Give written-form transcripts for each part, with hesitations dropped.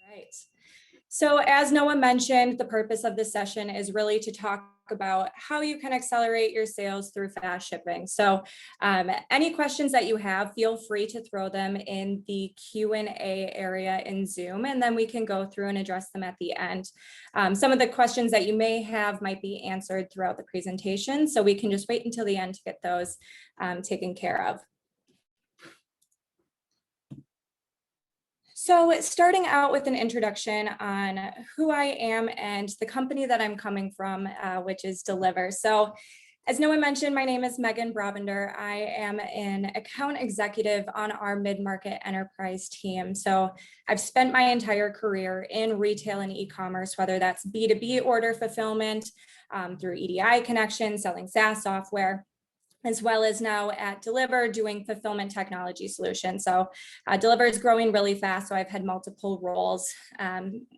Right. So as Noah mentioned, the purpose of this session is really to talk about how you can accelerate your sales through fast shipping. So any questions that you have, feel free to throw them in the Q&A area in Zoom, and then we can go through and address them at the end. Some of the questions that you may have might be answered throughout the presentation, so we can just wait until the end to get those taken care of. So starting out with an introduction on who I am and the company that I'm coming from, which is Deliverr. So as Noah mentioned, my name is Megan Bravender. I am an account executive on our mid-market enterprise team. So I've spent my entire career in retail and e-commerce, whether that's B2B order fulfillment through EDI connections, selling SaaS software, as well as now at Deliverr doing fulfillment technology solutions. So Deliverr is growing really fast, so I've had multiple roles,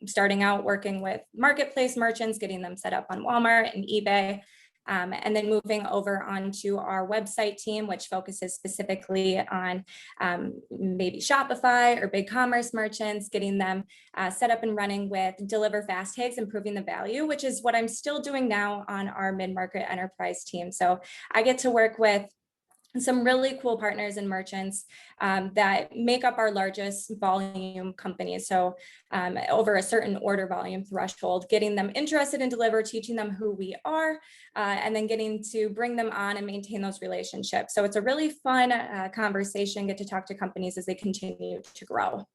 starting out working with marketplace merchants, getting them set up on Walmart and eBay, and then moving over onto our website team, which focuses specifically on maybe Shopify or big commerce merchants, getting them set up and running with Deliverr fast tags, improving the value, which is what I'm still doing now on our mid-market enterprise team. So I get to work with some really cool partners and merchants that make up our largest volume companies. So over a certain order volume threshold, getting them interested in Deliverr, teaching them who we are, and then getting to bring them on and maintain those relationships. So it's a really fun conversation, get to talk to companies as they continue to grow.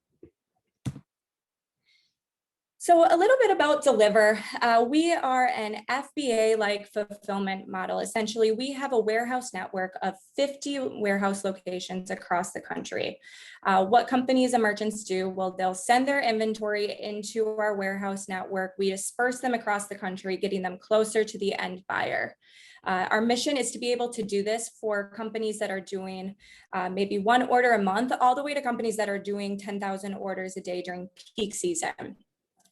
So a little bit about Deliverr. We are an FBA-like fulfillment model. Essentially, we have a warehouse network of 50 warehouse locations across the country. What companies and merchants do, well, they'll send their inventory into our warehouse network. We disperse them across the country, getting them closer to the end buyer. Our mission is to be able to do this for companies that are doing maybe one order a month, all the way to companies that are doing 10,000 orders a day during peak season.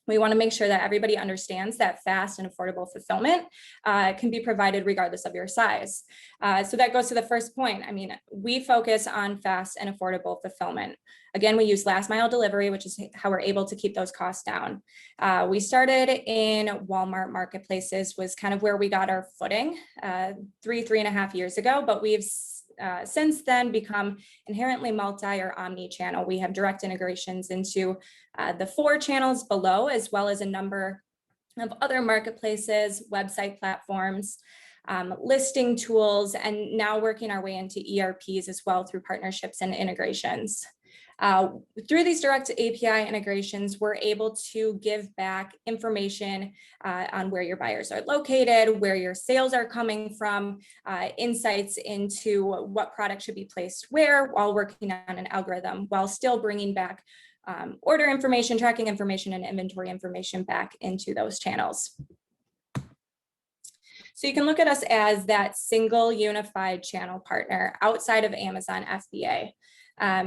We want to make sure that everybody understands that fast and affordable fulfillment can be provided regardless of your size. So that goes to the first point. I mean, we focus on fast and affordable fulfillment. Again, we use last mile delivery, which is how we're able to keep those costs down. We started in Walmart marketplaces, was kind of where we got our footing 3.5 years ago, but we've since then become inherently multi or omni-channel. We have direct integrations into the 4 channels below, as well as a number of other marketplaces, website platforms, listing tools, and now working our way into ERPs as well through partnerships and integrations. Through these direct API integrations, we're able to give back information on where your buyers are located, where your sales are coming from, insights into what product should be placed where, while working on an algorithm, while still bringing back order information, tracking information, and inventory information back into those channels. So you can look at us as that single unified channel partner outside of Amazon FBA.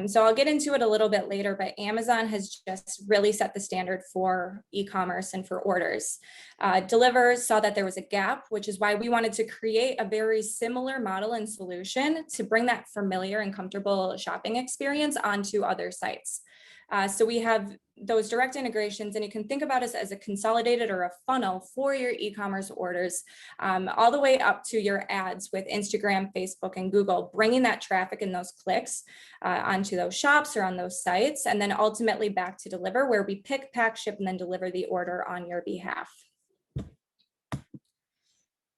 So I'll get into it a little bit later, but Amazon has just really set the standard for e-commerce and for orders. Deliverr saw that there was a gap, which is why we wanted to create a very similar model and solution to bring that familiar and comfortable shopping experience onto other sites. So we have those direct integrations, and you can think about us as a consolidated or a funnel for your e-commerce orders, all the way up to your ads with Instagram, Facebook, and Google, bringing that traffic and those clicks onto those shops or on those sites, and then ultimately back to Deliverr, where we pick, pack, ship, and then deliver the order on your behalf.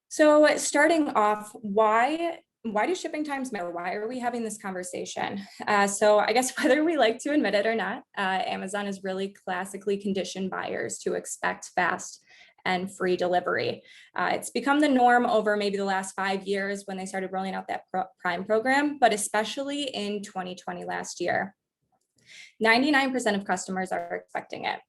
So starting off, why do shipping times matter? Why are we having this conversation? So I guess whether we like to admit it or not, Amazon has really classically conditioned buyers to expect fast and free delivery. It's become the norm over maybe the last 5 years when they started rolling out that Prime program, but especially in 2020 last year. 99% of customers are expecting it.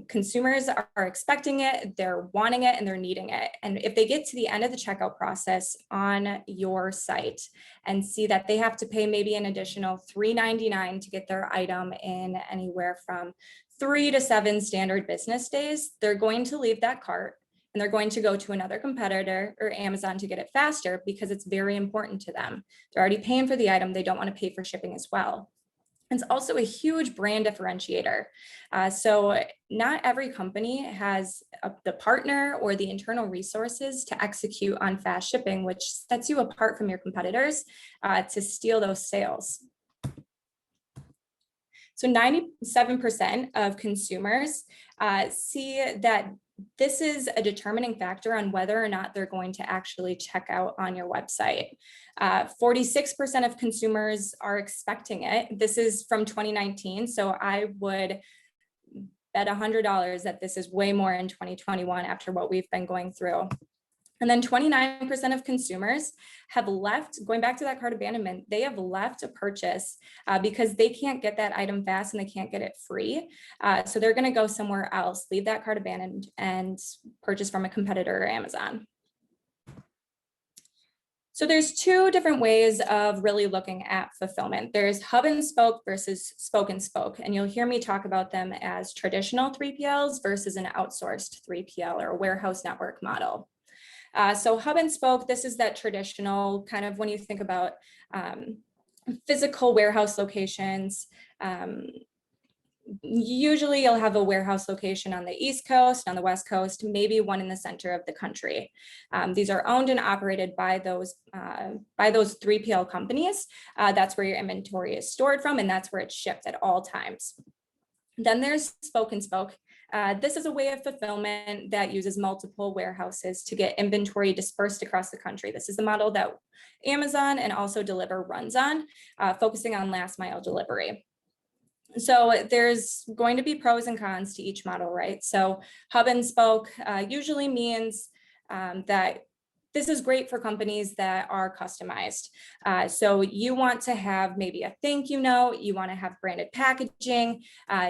Consumers are expecting it, they're wanting it, and they're needing it. And if they get to the end of the checkout process on your site and see that they have to pay maybe an additional $3.99 to get their item in anywhere from 3 to 7 standard business days, they're going to leave that cart and they're going to go to another competitor or Amazon to get it faster because it's very important to them. They're already paying for the item, they don't want to pay for shipping as well. It's also a huge brand differentiator. So not every company has the partner or the internal resources to execute on fast shipping, which sets you apart from your competitors to steal those sales. So 97% of consumers see that this is a determining factor on whether or not they're going to actually check out on your website. 46% of consumers are expecting it. This is from 2019, so I would bet $100 that this is way more in 2021 after what we've been going through. And then 29% of consumers have left, going back to that cart abandonment, they have left a purchase because they can't get that item fast and they can't get it free. So they're going to go somewhere else, leave that cart abandoned and purchase from a competitor or Amazon. So there's two different ways of really looking at fulfillment. There's hub and spoke versus spoke and spoke. And you'll hear me talk about them as traditional 3PLs versus an outsourced 3PL or a warehouse network model. So hub and spoke, this is that traditional kind of when you think about physical warehouse locations. Usually you'll have a warehouse location on the East Coast, on the West Coast, maybe one in the center of the country. These are owned and operated by those 3PL companies. That's where your inventory is stored from, and that's where it's shipped at all times. Then there's spoke and spoke. This is a way of fulfillment that uses multiple warehouses to get inventory dispersed across the country. This is the model that Amazon and also Deliverr runs on, focusing on last mile delivery. So there's going to be pros and cons to each model, right? So hub and spoke usually means that this is great for companies that are customized. So you want to have maybe a thank you note, you want to have branded packaging,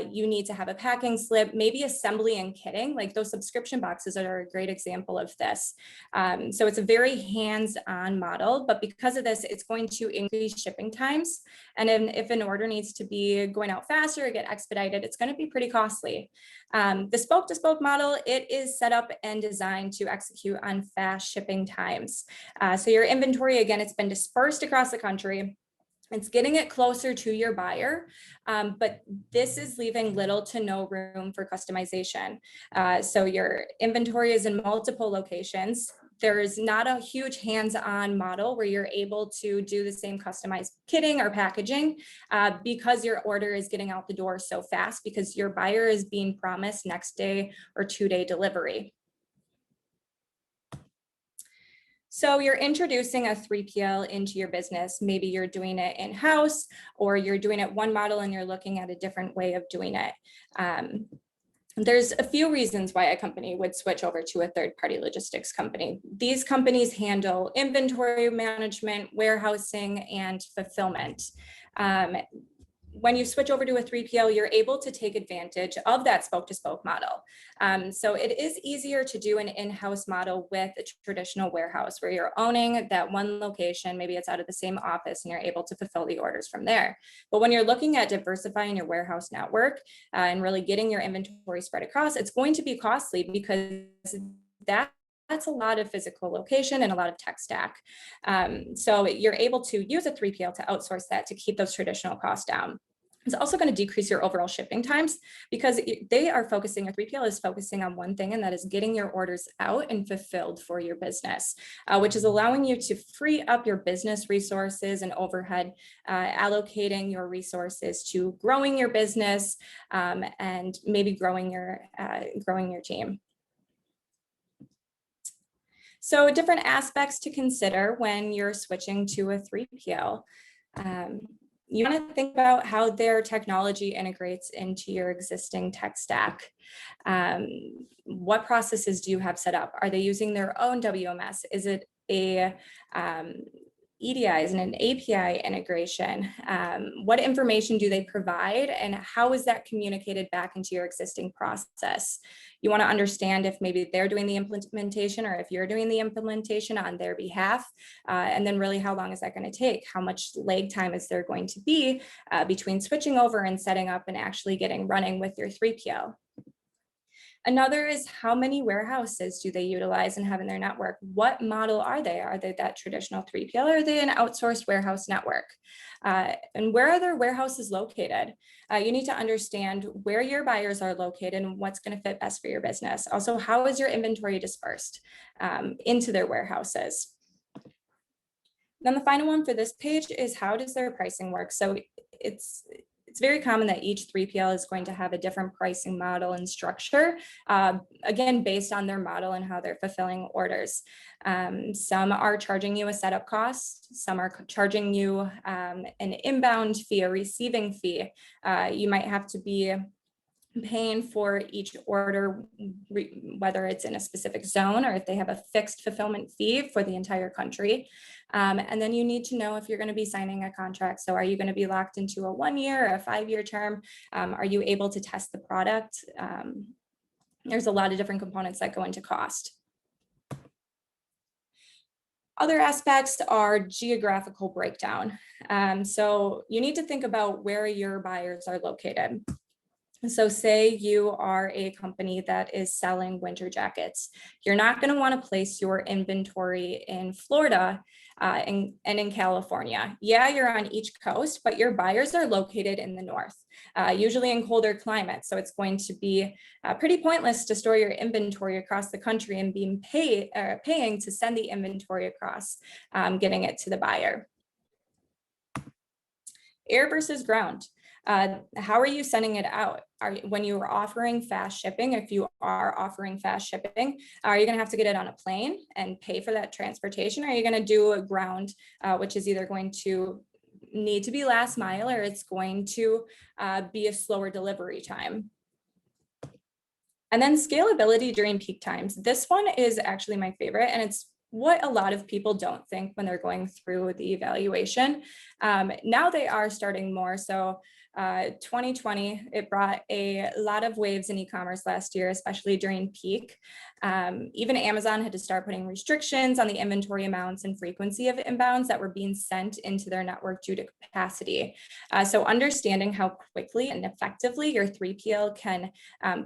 you need to have a packing slip, maybe assembly and kitting, like those subscription boxes are a great example of this. So it's a very hands-on model, but because of this, it's going to increase shipping times. And if an order needs to be going out faster or get expedited, it's going to be pretty costly. The spoke to spoke model, it is set up and designed to execute on fast shipping times. So your inventory, again, it's been dispersed across the country. It's getting it closer to your buyer, but this is leaving little to no room for customization. So your inventory is in multiple locations. There is not a huge hands-on model where you're able to do the same customized kitting or packaging because your order is getting out the door so fast because your buyer is being promised next day or 2-day delivery. So you're introducing a 3PL into your business. Maybe you're doing it in-house or you're doing it one model and you're looking at a different way of doing it. There's a few reasons why a company would switch over to a third-party logistics company. These companies handle inventory management, warehousing, and fulfillment. When you switch over to a 3PL, you're able to take advantage of that spoke-to-spoke model. So it is easier to do an in-house model with a traditional warehouse where you're owning that one location, maybe it's out of the same office and you're able to fulfill the orders from there. But when you're looking at diversifying your warehouse network and really getting your inventory spread across, it's going to be costly because that's a lot of physical location and a lot of tech stack. So you're able to use a 3PL to outsource that to keep those traditional costs down. It's also going to decrease your overall shipping times because they are focusing, your 3PL is focusing on one thing, and that is getting your orders out and fulfilled for your business, which is allowing you to free up your business resources and overhead, allocating your resources to growing your business and maybe growing your team. So different aspects to consider when you're switching to a 3PL. You want to think about how their technology integrates into your existing tech stack. What processes do you have set up? Are they using their own WMS? Is it a EDI, is it an API integration? What information do they provide and how is that communicated back into your existing process? You want to understand if maybe they're doing the implementation or if you're doing the implementation on their behalf. And then really how long is that going to take? How much lag time is there going to be between switching over and setting up and actually getting running with your 3PL? Another is how many warehouses do they utilize and have in their network? What model are they? Are they that traditional 3PL or are they an outsourced warehouse network? And where are their warehouses located? You need to understand where your buyers are located and what's going to fit best for your business. Also, how is your inventory dispersed into their warehouses? Then the final one for this page is how does their pricing work? So it's very common that each 3PL is going to have a different pricing model and structure, again, based on their model and how they're fulfilling orders. Some are charging you a setup cost. Some are charging you an inbound fee, a receiving fee. You might have to be paying for each order, whether it's in a specific zone or if they have a fixed fulfillment fee for the entire country. And then you need to know if you're going to be signing a contract. So are you going to be locked into a 1 year or a 5-year term? Are you able to test the product? There's a lot of different components that go into cost. Other aspects are geographical breakdown. So you need to think about where your buyers are located. So say you are a company that is selling winter jackets. You're not going to want to place your inventory in Florida and in California. Yeah, you're on each coast, but your buyers are located in the north, usually in colder climates. So it's going to be pretty pointless to store your inventory across the country and being paying to send the inventory across, getting it to the buyer. Air versus ground. How are you sending it out? When you are offering fast shipping, if you are offering fast shipping, are you going to have to get it on a plane and pay for that transportation? Or are you going to do a ground, which is either going to need to be last mile or it's going to be a slower delivery time? And then scalability during peak times. This one is actually my favorite, and it's what a lot of people don't think when they're going through the evaluation. Now they are starting more. So 2020, it brought a lot of waves in e-commerce last year, especially during peak. Even Amazon had to start putting restrictions on the inventory amounts and frequency of inbounds that were being sent into their network due to capacity. So understanding how quickly and effectively your 3PL can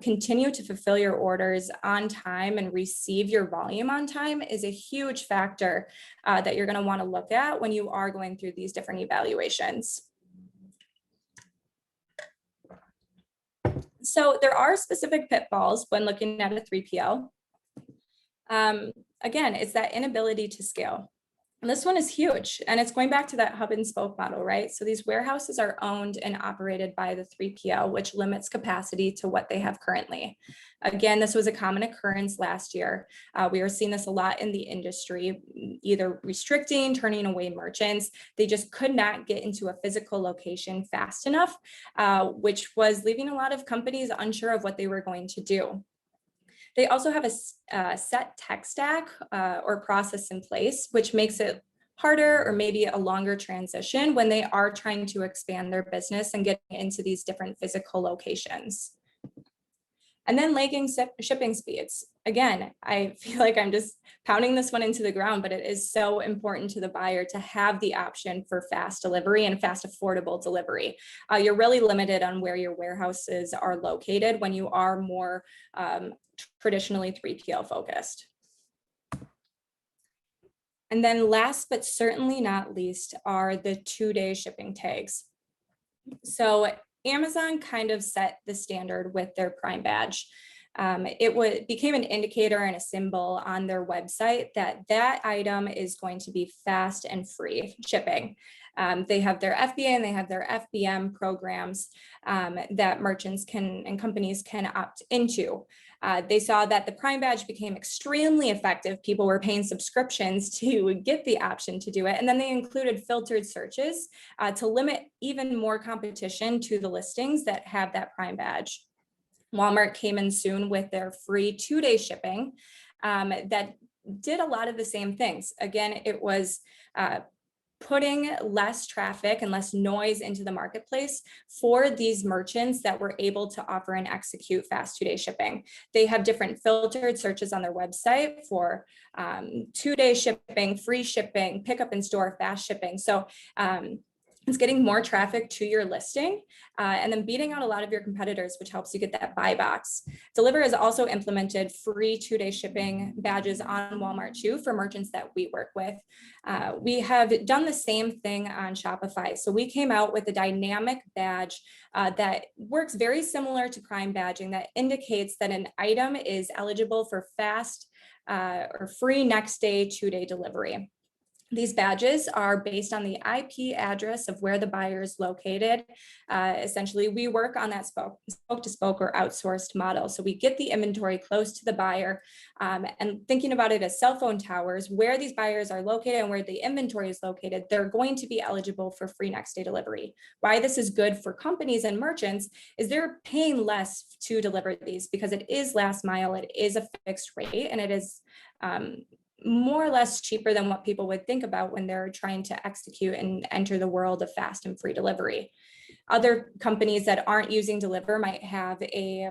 continue to fulfill your orders on time and receive your volume on time is a huge factor that you're going to want to look at when you are going through these different evaluations. So there are specific pitfalls when looking at a 3PL. Again, it's that inability to scale. And this one is huge, and it's going back to that hub and spoke model, right? So these warehouses are owned and operated by the 3PL, which limits capacity to what they have currently. Again, this was a common occurrence last year. We are seeing this a lot in the industry, either restricting, turning away merchants. They just could not get into a physical location fast enough, which was leaving a lot of companies unsure of what they were going to do. They also have a set tech stack or process in place, which makes it harder or maybe a longer transition when they are trying to expand their business and get into these different physical locations. And then lagging shipping speeds. Again, I feel like I'm just pounding this one into the ground, but it is so important to the buyer to have the option for fast delivery and fast, affordable delivery. You're really limited on where your warehouses are located when you are more traditionally 3PL focused. And then last but certainly not least are the 2-day shipping tags. So Amazon kind of set the standard with their Prime badge. It became an indicator and a symbol on their website that that item is going to be fast and free shipping. They have their FBA and they have their FBM programs that merchants and companies can opt into. They saw that the Prime badge became extremely effective. People were paying subscriptions to get the option to do it. And then they included filtered searches to limit even more competition to the listings that have that Prime badge. Walmart came in soon with their free 2-day shipping that did a lot of the same things. Again, it was putting less traffic and less noise into the marketplace for these merchants that were able to offer and execute fast 2-day shipping. They have different filtered searches on their website for 2-day shipping, free shipping, pickup in store, fast shipping. So It's getting more traffic to your listing and then beating out a lot of your competitors, which helps you get that buy box. Deliverr has also implemented free 2-day shipping badges on Walmart too for merchants that we work with. We have done the same thing on Shopify. So we came out with a dynamic badge that works very similar to Prime badging that indicates that an item is eligible for fast or free next day 2-day delivery. These badges are based on the IP address of where the buyer is located. Essentially, we work on that spoke to spoke or outsourced model. So we get the inventory close to the buyer and thinking about it as cell phone towers, where these buyers are located and where the inventory is located, they're going to be eligible for free next day delivery. Why this is good for companies and merchants is they're paying less to deliver these because it is last mile, it is a fixed rate, and it is more or less cheaper than what people would think about when they're trying to execute and enter the world of fast and free delivery. Other companies that aren't using Deliverr might have a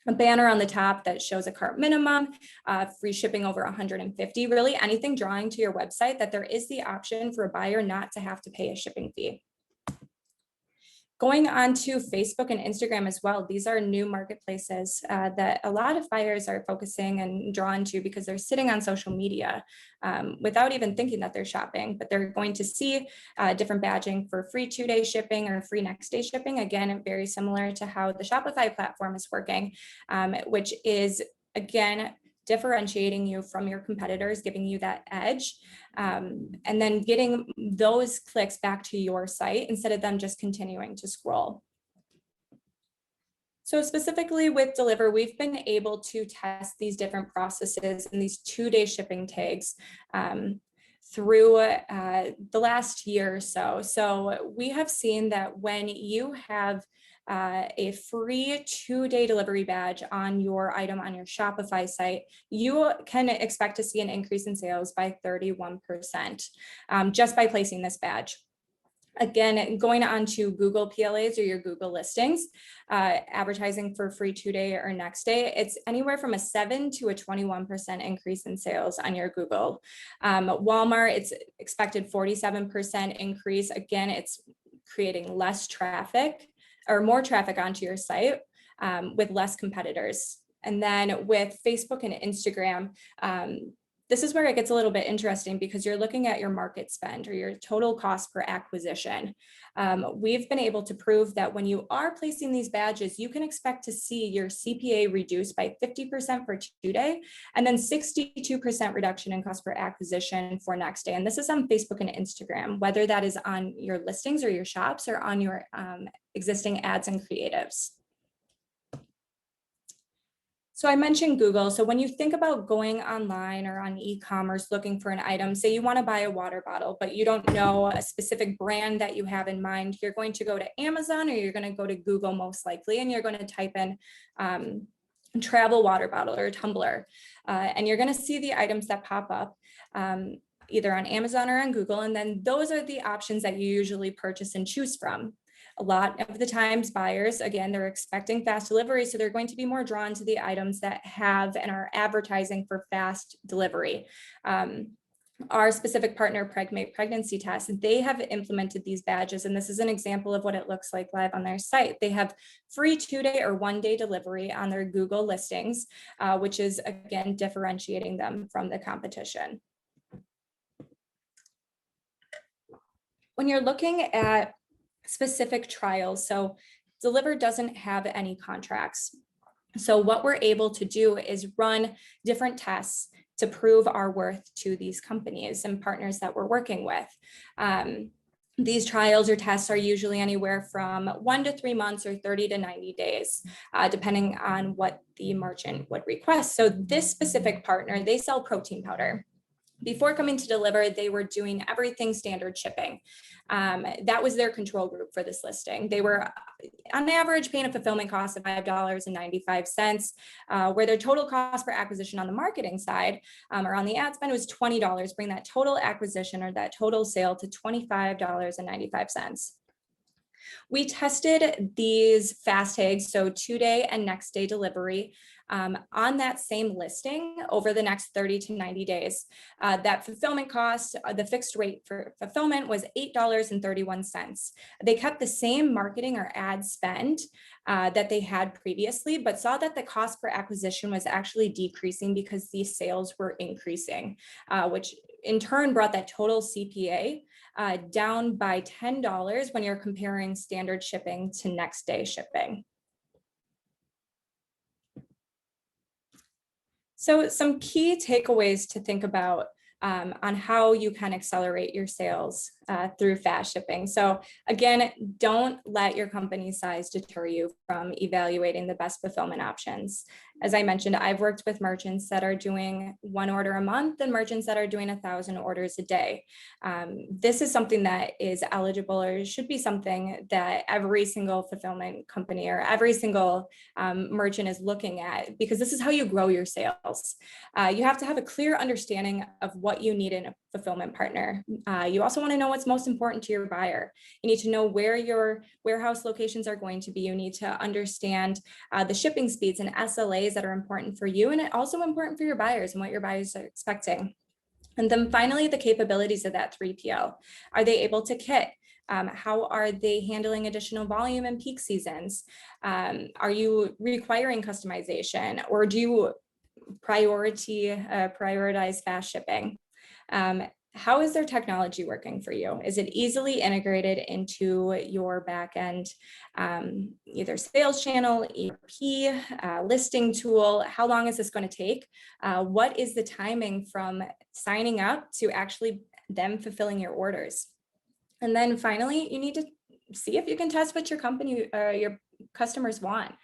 banner on the top that shows a cart minimum, free shipping over 150, really anything drawing to your website that there is the option for a buyer not to have to pay a shipping fee. Going on to Facebook and Instagram as well, these are new marketplaces that a lot of buyers are focusing and drawn to because they're sitting on social media without even thinking that they're shopping, but they're going to see different badging for free 2-day shipping or free next day shipping. Again, very similar to how the Shopify platform is working, which is, again, differentiating you from your competitors, giving you that edge, and then getting those clicks back to your site instead of them just continuing to scroll. So specifically with Deliverr, we've been able to test these different processes and these 2-day shipping tags through the last year or so. So we have seen that when you have a free 2-day delivery badge on your item on your Shopify site, you can expect to see an increase in sales by 31% just by placing this badge. Again, going on to Google PLAs or your Google listings, advertising for free 2-day or next day, it's anywhere from a 7 to a 21% increase in sales on your Google. Walmart, it's expected 47% increase. Again, it's creating less traffic or more traffic onto your site with less competitors. And then with Facebook and Instagram, this is where it gets a little bit interesting because you're looking at your market spend or your total cost per acquisition. We've been able to prove that when you are placing these badges, you can expect to see your CPA reduced by 50% for 2-day and then 62% reduction in cost per acquisition for next day. And this is on Facebook and Instagram, whether that is on your listings or your shops or on your existing ads and creatives. So I mentioned Google. So when you think about going online or on e-commerce looking for an item, say you want to buy a water bottle, but you don't know a specific brand that you have in mind, you're going to go to Amazon or you're going to go to Google most likely, and you're going to type in travel water bottle or tumbler, and you're going to see the items that pop up either on Amazon or on Google, and then those are the options that you usually purchase and choose from. A lot of the times buyers, again, they're expecting fast delivery, so they're going to be more drawn to the items that have and are advertising for fast delivery. Our specific partner, Pregnate Pregnancy Test, they have implemented these badges, and this is an example of what it looks like live on their site. They have free 2-day or 1-day delivery on their Google listings, which is, again, differentiating them from the competition. When you're looking at specific trials, so Deliverr doesn't have any contracts. So what we're able to do is run different tests to prove our worth to these companies and partners that we're working with. These trials or tests are usually anywhere from 1 to 3 months or 30 to 90 days, depending on what the merchant would request. So this specific partner, they sell protein powder. Before coming to Deliverr, they were doing everything standard shipping. That was their control group for this listing. They were on average paying a fulfillment cost of $5.95, where their total cost per acquisition on the marketing side or on the ad spend was $20, bring that total acquisition or that total sale to $25.95. We tested these fast tags, so 2-day and next day delivery, on that same listing over the next 30 to 90 days. That fulfillment cost, the fixed rate for fulfillment was $8.31. They kept the same marketing or ad spend that they had previously, but saw that the cost per acquisition was actually decreasing because these sales were increasing, which in turn brought that total CPA down by $10 when you're comparing standard shipping to next day shipping. So some key takeaways to think about on how you can accelerate your sales through fast shipping. So again, don't let your company size deter you from evaluating the best fulfillment options. As I mentioned, I've worked with merchants that are doing 1 order a month and merchants that are doing 1,000 orders a day. This is something that is eligible, or should be something that every single fulfillment company or every single merchant is looking at, because this is how you grow your sales. You have to have a clear understanding of what you need in a fulfillment partner. You also want to know what's most important to your buyer. You need to know where your warehouse locations are going to be. You need to understand the shipping speeds and SLAs that are important for you, and also important for your buyers and what your buyers are expecting. And then finally, the capabilities of that 3PL. Are they able to kit? How are they handling additional volume in peak seasons? Are you requiring customization, or do you prioritize fast shipping? How is their technology working for you? Is it easily integrated into your backend, either sales channel, ERP, listing tool? How long is this going to take? What is the timing from signing up to actually them fulfilling your orders? And then finally, you need to see if you can test what your company or your customers want.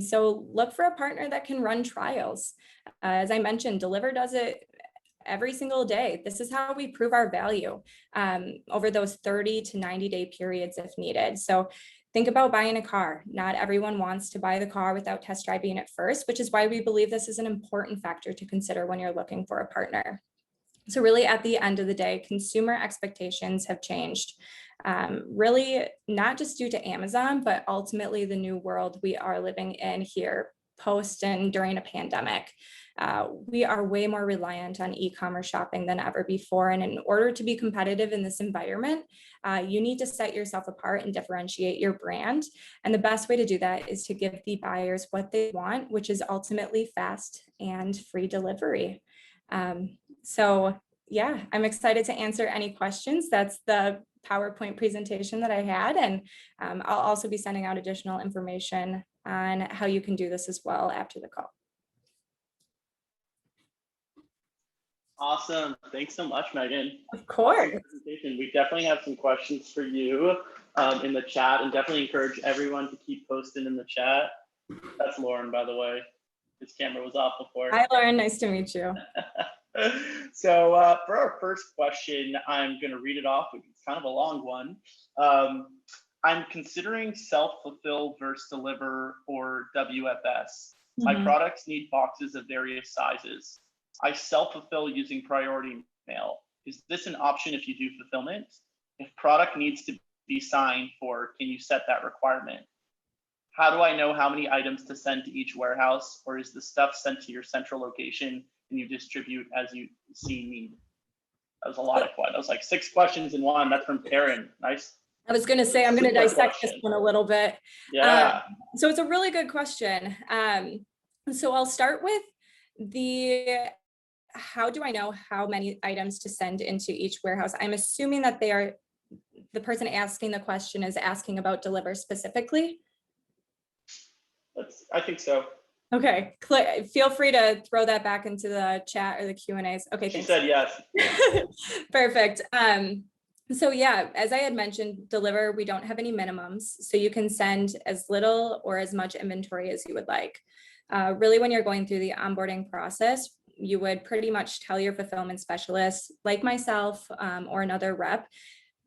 So look for a partner that can run trials. As I mentioned, Deliverr does it every single day. This is how we prove our value over those 30 to 90 day periods if needed. So think about buying a car. Not everyone wants to buy the car without test driving it first, which is why we believe this is an important factor to consider when you're looking for a partner. So really at the end of the day, consumer expectations have changed. Really not just due to Amazon, but ultimately the new world we are living in here post and during a pandemic. We are way more reliant on e-commerce shopping than ever before. And in order to be competitive in this environment, you need to set yourself apart and differentiate your brand. And the best way to do that is to give the buyers what they want, which is ultimately fast and free delivery. So yeah, I'm excited to answer any questions. That's the PowerPoint presentation that I had. And I'll also be sending out additional information on how you can do this as well after the call. Awesome. Thanks so much, Megan. Of course. Awesome. We definitely have some questions for you in the chat, and definitely encourage everyone to keep posting in the chat. That's Lauren, by the way. His camera was off before. Hi, Lauren. Nice to meet you. So for our first question, I'm going to read it off. It's kind of a long one. I'm considering self-fulfill versus Deliverr or WFS. My products need boxes of various sizes. I self-fulfill using priority mail. Is this an option if you do fulfillment? If product needs to be signed for, can you set that requirement? How do I know how many items to send to each warehouse, or is the stuff sent to your central location and you distribute as you see need? That was a lot of questions. That was like 6 questions in one. That's from Karen. Nice. I was going to say, I'm going to dissect this one a little bit. Yeah. So it's a really good question. So I'll start with how do I know how many items to send into each warehouse? I'm assuming that the person asking the question is asking about Deliverr specifically. I think so. Okay, feel free to throw that back into the chat or the Q&As. Okay, she thanks. said yes. Perfect. So yeah, as I had mentioned, Deliverr, we don't have any minimums, so you can send as little or as much inventory as you would like. Really, when you're going through the onboarding process, you would pretty much tell your fulfillment specialist, like myself or another rep,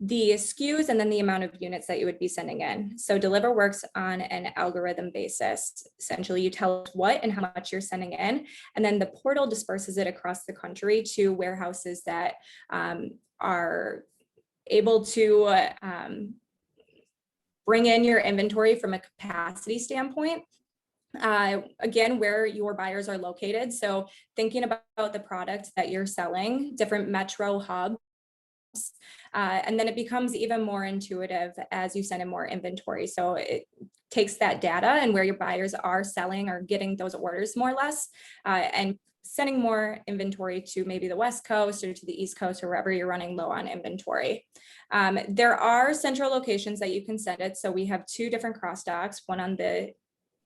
the SKUs and then the amount of units that you would be sending in. So Deliverr works on an algorithm basis. Essentially, you tell us what and how much you're sending in, and then the portal disperses it across the country to warehouses that are able to bring in your inventory from a capacity standpoint. Again, where your buyers are located. So thinking about the product that you're selling, different metro hubs, and then it becomes even more intuitive as you send in more inventory. So it takes that data and where your buyers are selling or getting those orders more or less, and sending more inventory to maybe the West Coast or to the East Coast or wherever you're running low on inventory. There are central locations that you can send it. So we have 2 different cross docks, one on the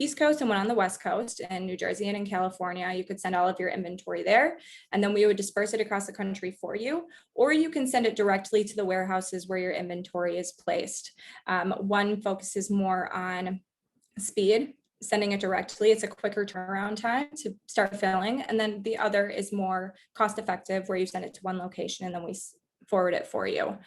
East Coast and one on the West Coast, in New Jersey and in California. You could send all of your inventory there, and then we would disperse it across the country for you, or you can send it directly to the warehouses where your inventory is placed. One focuses more on speed, sending it directly. It's a quicker turnaround time to start filling. And then the other is more cost effective, where you send it to one location and then we forward it for you.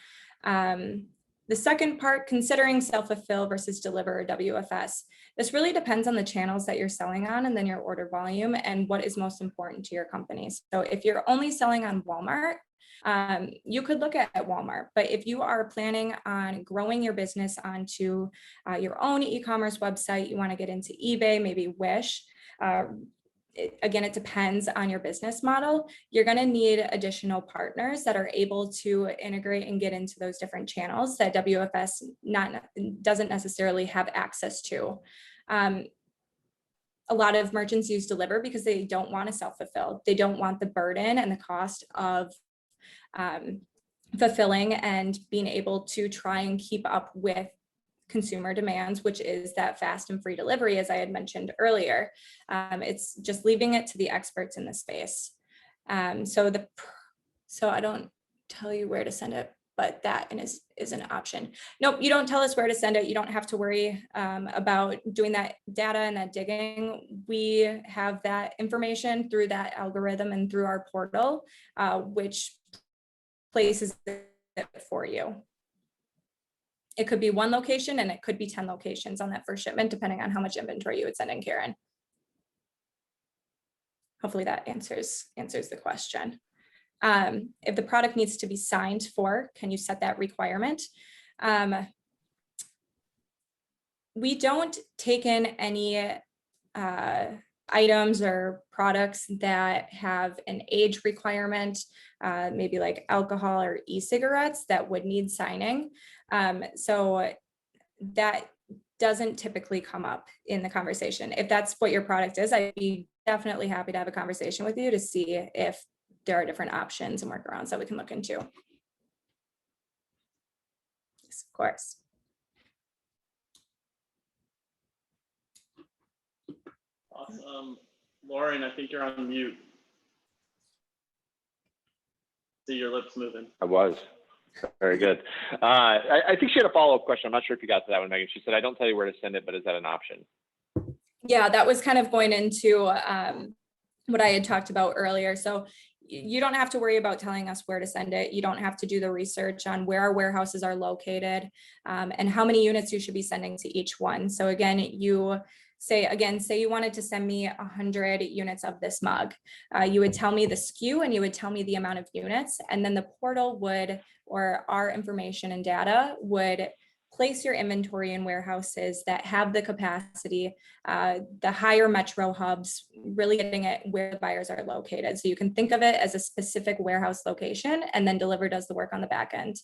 The second part, considering self-fulfill versus Deliverr or WFS. This really depends on the channels that you're selling on and then your order volume and what is most important to your company. So if you're only selling on Walmart, you could look at Walmart, but if you are planning on growing your business onto your own e-commerce website, you want to get into eBay, maybe Wish, again, it depends on your business model. You're going to need additional partners that are able to integrate and get into those different channels that WFS doesn't necessarily have access to. A lot of merchants use Deliverr because they don't want to self-fulfill. They don't want the burden and the cost of fulfilling and being able to try and keep up with consumer demands, which is that fast and free delivery, as I had mentioned earlier. It's just leaving it to the experts in the space. So I don't tell you where to send it, but that is an option. Nope, you don't tell us where to send it. You don't have to worry about doing that data and that digging. We have that information through that algorithm and through our portal, which places it for you. It could be one location and it could be 10 locations on that first shipment, depending on how much inventory you would send in, Karen. Hopefully that answers the question. If the product needs to be signed for, can you set that requirement? We don't take in any items or products that have an age requirement, maybe like alcohol or e-cigarettes that would need signing. So that doesn't typically come up in the conversation. If that's what your product is, I'd be definitely happy to have a conversation with you to see if there are different options and workarounds that we can look into. Yes, of course. Awesome. Lauren, I think you're on mute. See your lips moving. I was. Very good. I think she had a follow-up question. I'm not sure if you got to that one, Megan. She said, I don't tell you where to send it, but is that an option? Yeah, that was kind of going into what I had talked about earlier. So you don't have to worry about telling us where to send it. You don't have to do the research on where our warehouses are located and how many units you should be sending to each one. So again, say you wanted to send me 100 units of this mug. You would tell me the SKU and you would tell me the amount of units, and then the portal would, or our information and data would place your inventory in warehouses that have the capacity, the higher metro hubs, really getting it where the buyers are located. So you can think of it as a specific warehouse location, and then Deliverr does the work on the back end.